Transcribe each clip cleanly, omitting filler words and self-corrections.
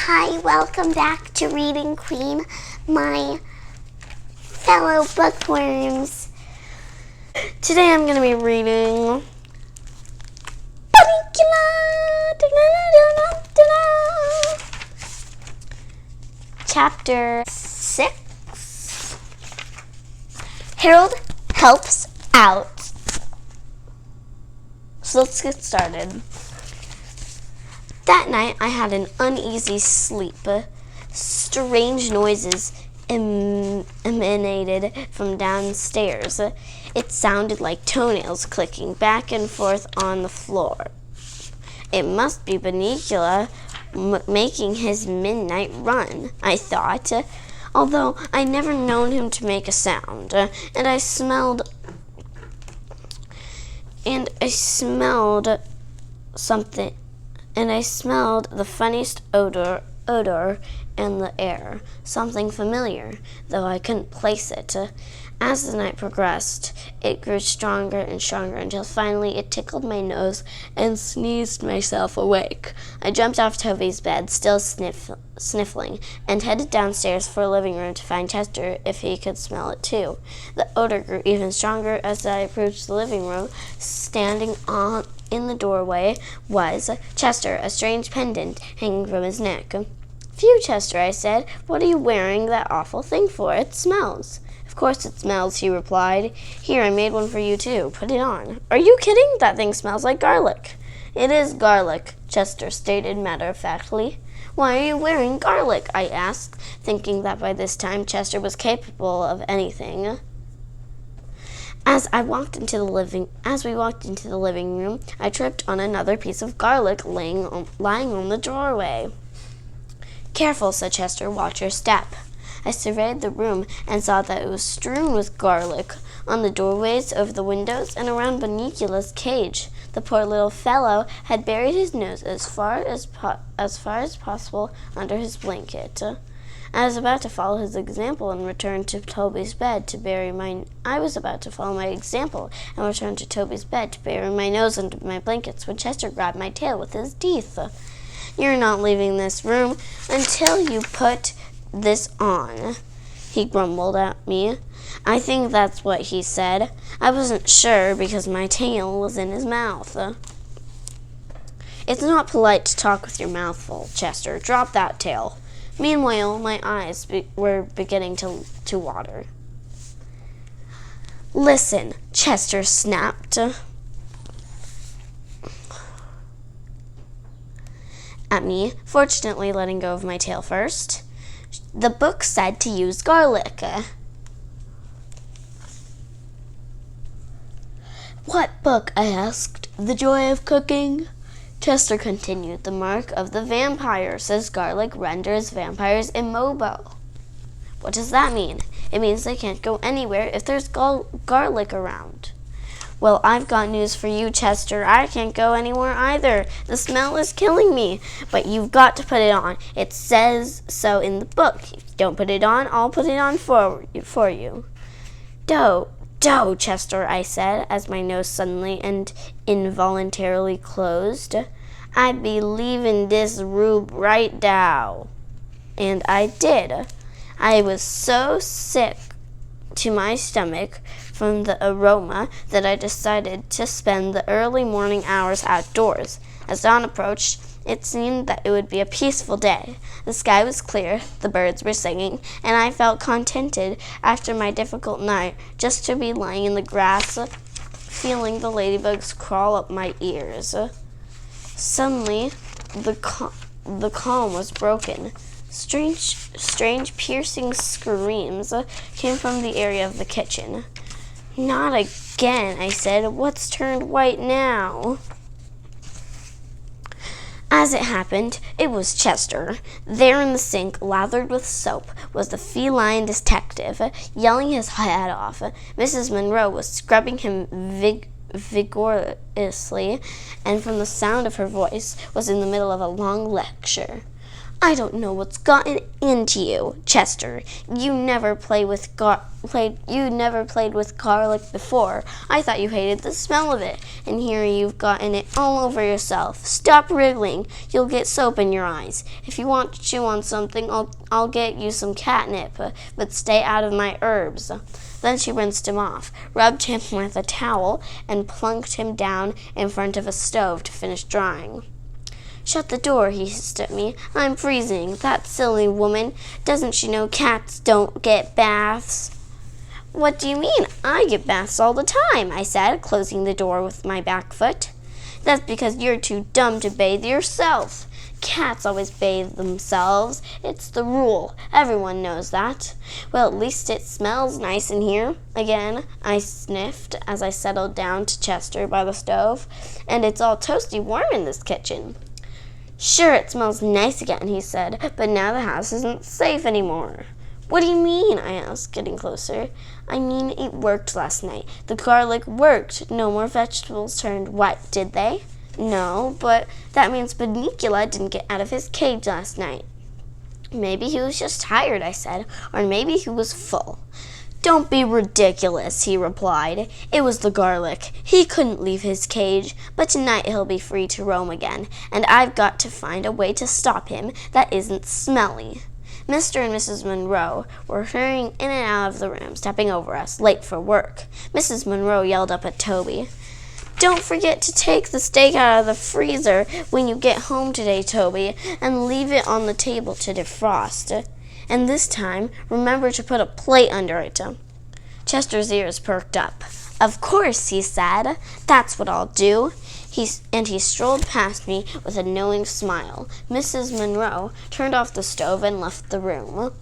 Hi, welcome back to Reading Queen, my fellow bookworms. Today I'm going to be reading Bunnicula. Chapter 6. Harold helps out. So let's get started. That night, I had an uneasy sleep. Strange noises emanated from downstairs. It sounded like toenails clicking back and forth on the floor. It must be Bunnicula making his midnight run, I thought, although I'd never known him to make a sound. And I smelled something. And I smelled the funniest odor in the air, something familiar, though I couldn't place it. As the night progressed, it grew stronger and stronger until finally it tickled my nose and sneezed myself awake. I jumped off Toby's bed, still sniffling, and headed downstairs for a living room to find Chester if he could smell it too. The odor grew even stronger as I approached the living room. Standing in the doorway was Chester, a strange pendant hanging from his neck. "Phew, Chester," I said. "What are you wearing that awful thing for? It smells." "Of course it smells," he replied. "Here, I made one for you too. Put it on." "Are you kidding? That thing smells like garlic." "It is garlic," Chester stated matter-of-factly. "Why are you wearing garlic?" I asked, thinking that by this time Chester was capable of anything. As we walked into the living room, I tripped on another piece of garlic lying on the doorway. "Careful," said Chester. "Watch your step." I surveyed the room and saw that it was strewn with garlic on the doorways, over the windows, and around Bunnicula's cage. The poor little fellow had buried his nose as far as possible under his blanket. I was about to follow his example and return to Toby's bed to bury my nose under my blankets when Chester grabbed my tail with his teeth. "You're not leaving this room until you put this on," he grumbled at me. I think that's what he said. I wasn't sure because my tail was in his mouth. "It's not polite to talk with your mouth full, Chester. Drop that tail." Meanwhile, my eyes were beginning to water. "Listen," Chester snapped at me, fortunately letting go of my tail first. "The book said to use garlic." "What book?" I asked. "The Joy of Cooking?" Chester continued. "The mark of the vampire says garlic renders vampires immobile." "What does that mean?" "It means they can't go anywhere if there's garlic around." "Well, I've got news for you, Chester. I can't go anywhere either. The smell is killing me. But you've got to put it on. It says so in the book. If you don't put it on, I'll put it on for you." "Doe, Chester," I said, as my nose suddenly and involuntarily closed. "I be leaving this room right now." And I did. I was so sick to my stomach from the aroma that I decided to spend the early morning hours outdoors. As dawn approached, it seemed that it would be a peaceful day. The sky was clear, the birds were singing, and I felt contented after my difficult night just to be lying in the grass, feeling the ladybugs crawl up my ears. Suddenly, the calm was broken. Strange piercing screams came from the area of the kitchen. "Not again," I said. "What's turned white now?" As it happened, it was Chester. There in the sink, lathered with soap, was the feline detective, yelling his head off. Mrs. Monroe was scrubbing him vigorously, and from the sound of her voice, was in the middle of a long lecture. I don't know what's gotten into you, Chester. You never played with garlic before. I thought you hated the smell of it, and here you've gotten it all over yourself. Stop wriggling. You'll get soap in your eyes. If you want to chew on something, I'll get you some catnip, but stay out of my herbs. Then she rinsed him off, rubbed him with a towel, and plunked him down in front of a stove to finish drying. Shut the door, he hissed at me. I'm freezing. That silly woman. Doesn't she know cats don't get baths? What do you mean? I get baths all the time, I said, closing the door with my back foot. That's because you're too dumb to bathe yourself. Cats always bathe themselves. It's the rule. Everyone knows that. Well, at least it smells nice in here. Again, I sniffed as I settled down to Chester by the stove. And it's all toasty warm in this kitchen. Sure, it smells nice again, he said, but now the house isn't safe anymore. What do you mean? I asked, getting closer. I mean, it worked last night. The garlic worked. No more vegetables turned white, did they? No, but that means Bunnicula didn't get out of his cage last night. Maybe he was just tired, I said, or maybe he was full. Don't be ridiculous, he replied. It was the garlic. He couldn't leave his cage, but tonight he'll be free to roam again, and I've got to find a way to stop him that isn't smelly. Mr. and Mrs. Monroe were hurrying in and out of the room, stepping over us, late for work. Mrs. Monroe yelled up at Toby. Don't forget to take the steak out of the freezer when you get home today, Toby, and leave it on the table to defrost. And this time, remember to put a plate under it. Chester's ears perked up. Of course, he said. That's what I'll do. He strolled past me with a knowing smile. Mrs. Monroe turned off the stove and left the room.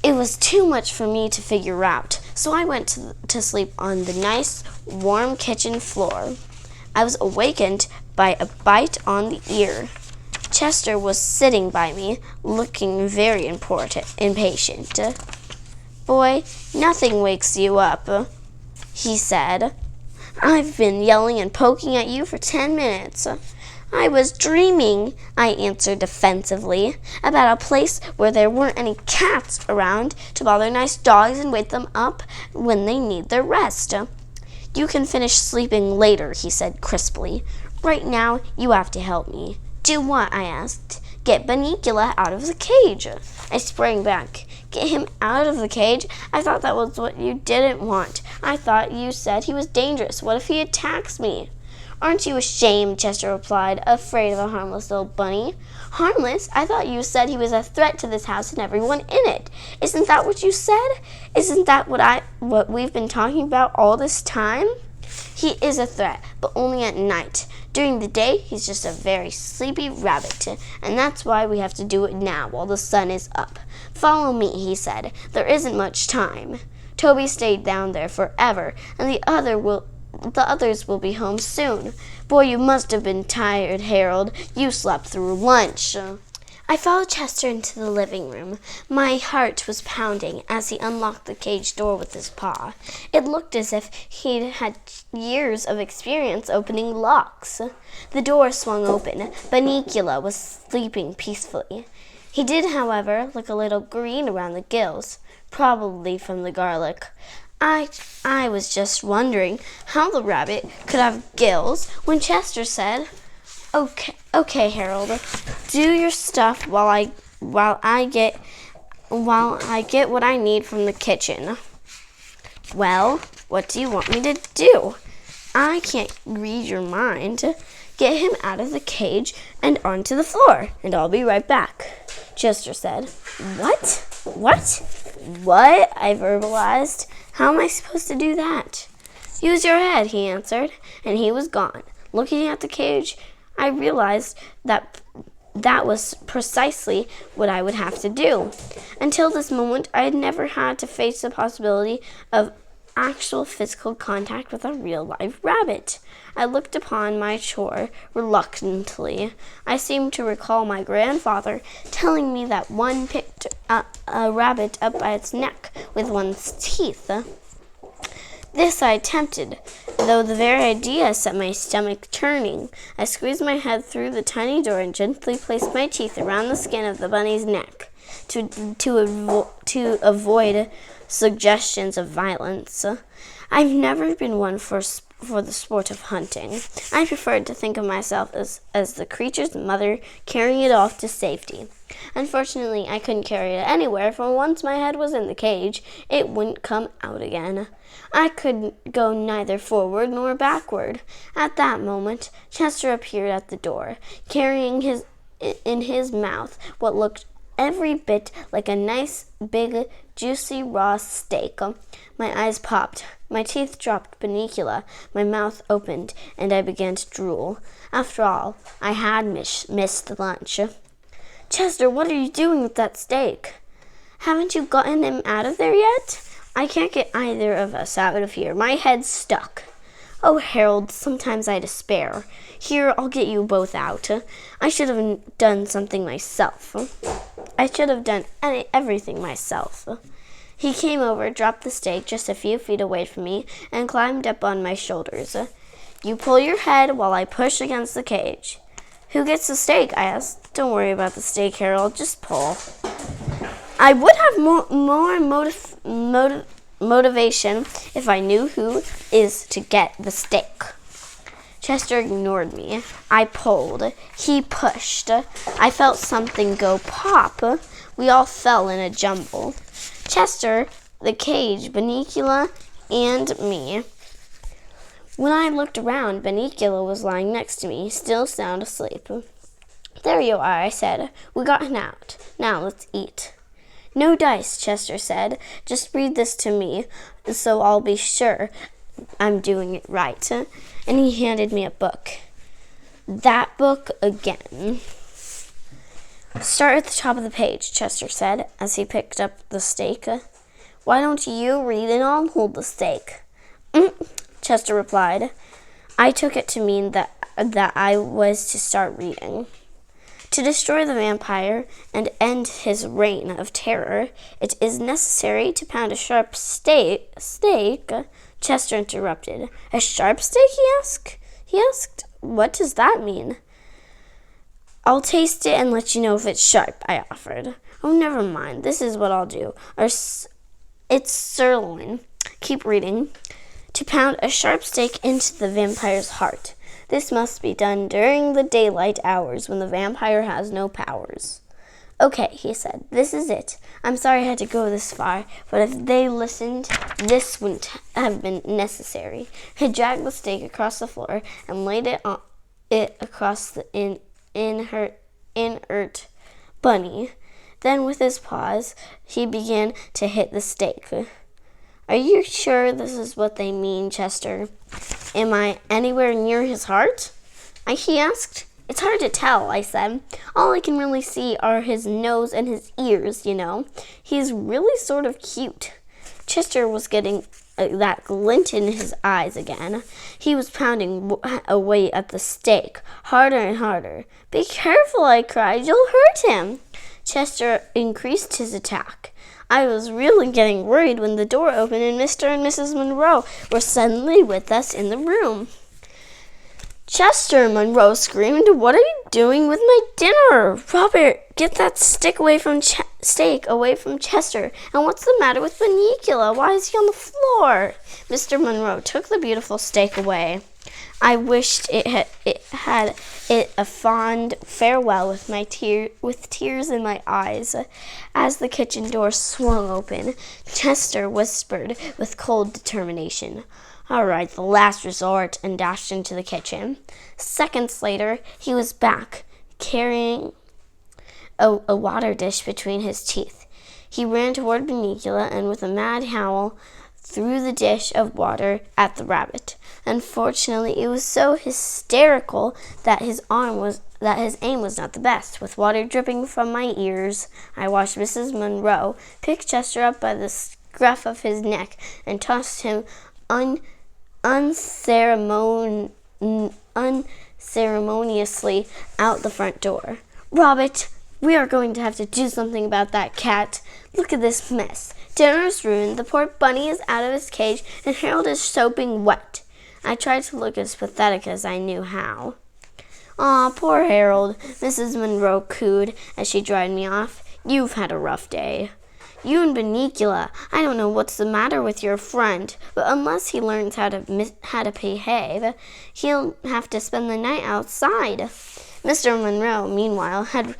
It was too much for me to figure out, so I went to sleep on the nice, warm kitchen floor. I was awakened by a bite on the ear. Chester was sitting by me, looking very impatient. Boy, nothing wakes you up, he said. I've been yelling and poking at you for 10 minutes. I was dreaming, I answered defensively, about a place where there weren't any cats around to bother nice dogs and wake them up when they need their rest. You can finish sleeping later, he said crisply. Right now, you have to help me. Do what? I asked. Get Bunnicula out of the cage. I sprang back. Get him out of the cage? I thought that was what you didn't want. I thought you said he was dangerous. What if he attacks me? Aren't you ashamed? Chester replied, afraid of a harmless little bunny. Harmless? I thought you said he was a threat to this house and everyone in it. Isn't that what you said? Isn't that what we've been talking about all this time? He is a threat, but only at night. During the day, he's just a very sleepy rabbit, and that's why we have to do it now while the sun is up. Follow me, he said. There isn't much time. Toby stayed down there forever, and the others will be home soon. Boy, you must have been tired, Harold. You slept through lunch. I followed Chester into the living room. My heart was pounding as he unlocked the cage door with his paw. It looked as if he'd had years of experience opening locks. The door swung open. Bunnicula was sleeping peacefully. He did, however, look a little green around the gills, probably from the garlic. I was just wondering how the rabbit could have gills when Chester said, Okay, Harold, do your stuff while I get what I need from the kitchen. Well, what do you want me to do? I can't read your mind. Get him out of the cage and onto the floor, and I'll be right back, Chester said. What? What? I verbalized. How am I supposed to do that? Use your head, he answered, and he was gone. Looking at the cage, I realized that was precisely what I would have to do. Until this moment, I had never had to face the possibility of actual physical contact with a real live rabbit. I looked upon my chore reluctantly. I seemed to recall my grandfather telling me that one picked a rabbit up by its neck with one's teeth. This I attempted, though the very idea set my stomach churning. I squeezed my head through the tiny door and gently placed my teeth around the skin of the bunny's neck to avoid suggestions of violence. I've never been one for the sport of hunting. I preferred to think of myself as the creature's mother, carrying it off to safety. Unfortunately, I couldn't carry it anywhere, for once my head was in the cage, it wouldn't come out again. I could go neither forward nor backward. At that moment, Chester appeared at the door, carrying in his mouth what looked every bit like a nice, big, juicy, raw steak. My eyes popped. My teeth dropped Bunnicula. My mouth opened, and I began to drool. After all, I had missed lunch. Chester, what are you doing with that steak? Haven't you gotten him out of there yet? I can't get either of us out of here. My head's stuck. Oh, Harold, sometimes I despair. Here, I'll get you both out. I should have done something myself. I should have done everything myself. He came over, dropped the steak just a few feet away from me, and climbed up on my shoulders. You pull your head while I push against the cage. Who gets the steak? I asked. Don't worry about the steak, Harold. Just pull. I would have more motivation if I knew who is to get the steak. Chester ignored me. I pulled. He pushed. I felt something go pop. We all fell in a jumble. Chester, the cage, Bunnicula, and me. When I looked around, Bunnicula was lying next to me, still sound asleep. There you are, I said. We got him out. Now let's eat. No dice, Chester said. Just read this to me, so I'll be sure I'm doing it right. And he handed me a book. That book again. Start at the top of the page, Chester said, as he picked up the steak. Why don't you read and I'll hold the steak? Chester replied. I took it to mean that I was to start reading. To destroy the vampire and end his reign of terror, it is necessary to pound a sharp steak. Chester interrupted. A sharp steak, he asked. What does that mean? I'll taste it and let you know if it's sharp, I offered. Oh, never mind. This is what I'll do. It's sirloin. Keep reading. To pound a sharp steak into the vampire's heart. This must be done during the daylight hours when the vampire has no powers. Okay, he said. This is it. I'm sorry I had to go this far, but if they listened, this wouldn't have been necessary. He dragged the steak across the floor and laid it across the inert bunny. Then with his paws, he began to hit the steak. Are you sure this is what they mean, Chester? Am I anywhere near his heart? He asked. It's hard to tell, I said. All I can really see are his nose and his ears, you know. He's really sort of cute. Chester was getting that glint in his eyes again. He was pounding away at the steak, harder and harder. Be careful, I cried. You'll hurt him. Chester increased his attack. I was really getting worried when the door opened and Mr. and Mrs. Monroe were suddenly with us in the room. Chester, Monroe screamed, what are you doing with my dinner? Robert, get that steak away from Chester. And what's the matter with Bunnicula? Why is he on the floor? Mr. Monroe took the beautiful steak away. I wished it had a fond farewell with tears in my eyes. As the kitchen door swung open, Chester whispered with cold determination, all right, the last resort, and dashed into the kitchen. Seconds later, he was back, carrying a water dish between his teeth. He ran toward Bunnicula and with a mad howl threw the dish of water at the rabbit. Unfortunately, it was so hysterical that his aim was not the best. With water dripping from my ears, I watched Mrs. Monroe pick Chester up by the scruff of his neck and tossed him unceremoniously out the front door. Robert, we are going to have to do something about that cat. Look at this mess. Dinner's ruined, the poor bunny is out of his cage, and Harold is soaping wet. I tried to look as pathetic as I knew how. Aw, poor Harold, Mrs. Monroe cooed as she dried me off. You've had a rough day. You and Bunnicula, I don't know what's the matter with your friend, but unless he learns how to behave, he'll have to spend the night outside. Mr. Monroe, meanwhile, had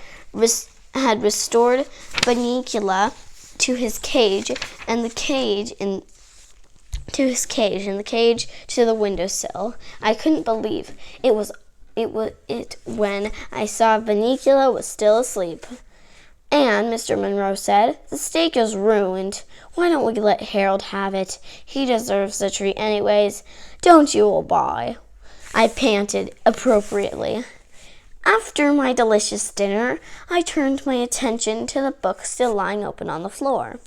restored Bunnicula to his cage, and the cage to the windowsill. I couldn't believe it when I saw Bunnicula was still asleep. And Mr. Monroe said, the steak is ruined. Why don't we let Harold have it? He deserves the treat anyways. Don't you, old boy? I panted appropriately. After my delicious dinner, I turned my attention to the book still lying open on the floor.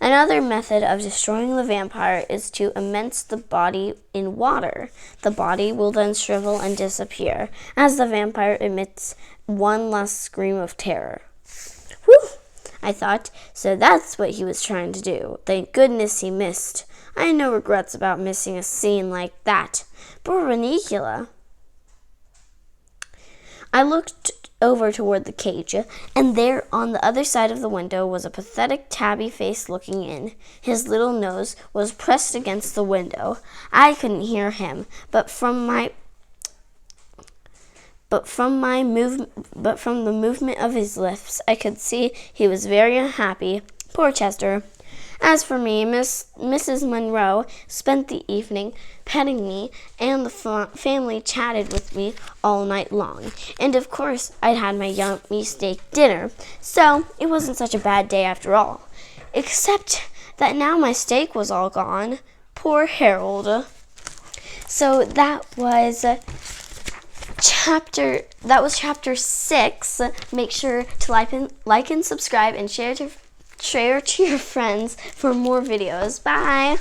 Another method of destroying the vampire is to immerse the body in water. The body will then shrivel and disappear as the vampire emits one last scream of terror. Whew, I thought, so that's what he was trying to do. Thank goodness he missed. I had no regrets about missing a scene like that. Poor Bunnicula. I looked over toward the cage, and there on the other side of the window was a pathetic tabby face looking in. His little nose was pressed against the window. I couldn't hear him, but from the movement of his lips, I could see he was very unhappy. Poor Chester. As for me, Mrs. Monroe spent the evening petting me, and the family chatted with me all night long. And of course, I'd had my yummy steak dinner, so it wasn't such a bad day after all. Except that now my steak was all gone. Poor Harold. So that was chapter 6. Make sure to like and subscribe and share to your friends for more videos. Bye.